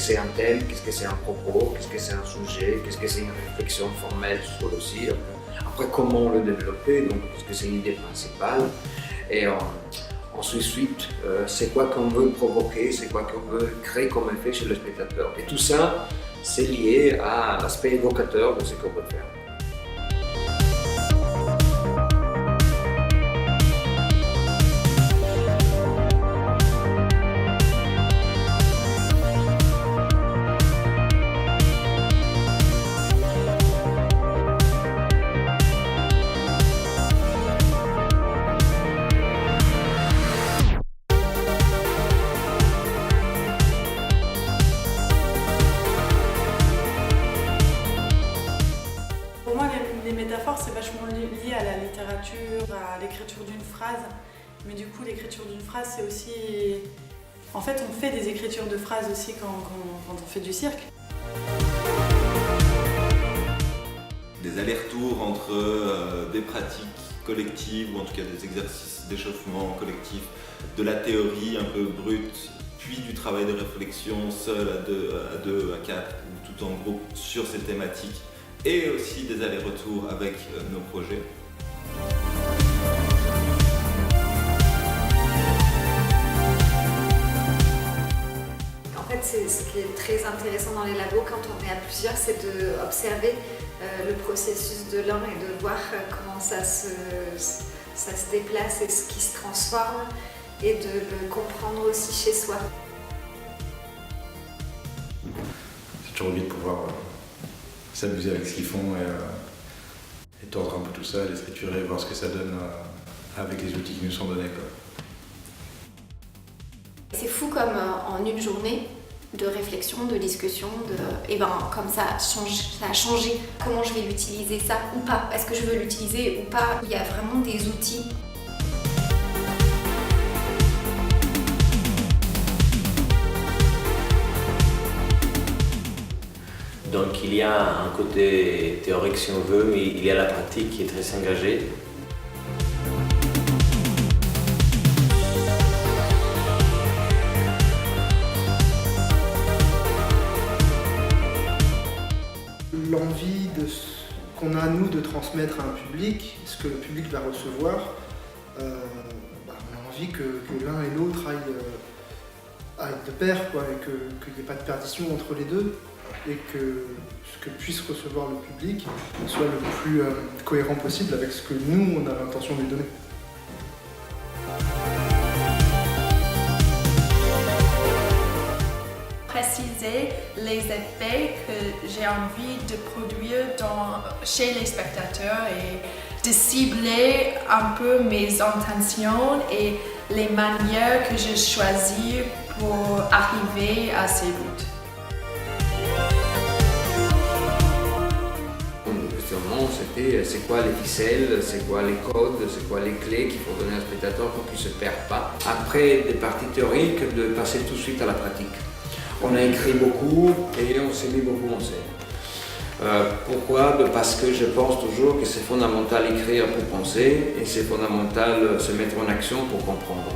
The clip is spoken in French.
c'est un thème, qu'est-ce que c'est un propos, qu'est-ce que c'est un sujet, qu'est-ce que c'est une réflexion formelle sur le cirque. Après, comment le développer, donc qu'est-ce que c'est l'idée principale. Et ensuite, c'est quoi qu'on veut provoquer, c'est quoi qu'on veut créer comme effet chez le spectateur. Et tout ça, c'est lié à l'aspect évocateur de ce qu'on veut faire. Pour moi, les métaphores, c'est vachement lié à la littérature, à l'écriture d'une phrase. Mais du coup, l'écriture d'une phrase, c'est aussi... En fait, on fait des écritures de phrases aussi quand on fait du cirque. Des allers-retours entre des pratiques collectives, ou en tout cas des exercices d'échauffement collectif, de la théorie un peu brute, puis du travail de réflexion seul, à deux, à quatre, ou tout en groupe sur ces thématiques, et aussi des allers-retours avec nos projets. En fait, ce qui est très intéressant dans les labos quand on est à plusieurs, c'est d'observer le processus de l'un et de voir comment ça se déplace et ce qui se transforme, et de le comprendre aussi chez soi. J'ai toujours envie de pouvoir s'amuser avec ce qu'ils font et tordre un peu tout ça, les triturer, voir ce que ça donne avec les outils qui nous sont donnés, quoi. C'est fou comme en une journée de réflexion, de discussion, et ben comme ça a changé comment je vais l'utiliser ça ou pas, est-ce que je veux l'utiliser ou pas. Il y a vraiment des outils. Donc il y a un côté théorique si on veut, mais il y a la pratique qui est très engagée. L'envie qu'on a nous de transmettre à un public, ce que le public va recevoir, on a envie que l'un et l'autre aillent de pair, quoi, et qu'il n'y ait pas de perdition entre les deux, et que ce que puisse recevoir le public soit le plus cohérent possible avec ce que nous, on a l'intention de lui donner. Préciser les effets que j'ai envie de produire chez les spectateurs et de cibler un peu mes intentions et les manières que je choisis pour arriver à ces buts. C'était c'est quoi les ficelles, c'est quoi les codes, c'est quoi les clés qu'il faut donner à un spectateur pour qu'il ne se perde pas. Après des parties théoriques, de passer tout de suite à la pratique. On a écrit beaucoup et on s'est mis beaucoup en scène. Pourquoi? Parce que je pense toujours que c'est fondamental écrire pour penser et c'est fondamental se mettre en action pour comprendre.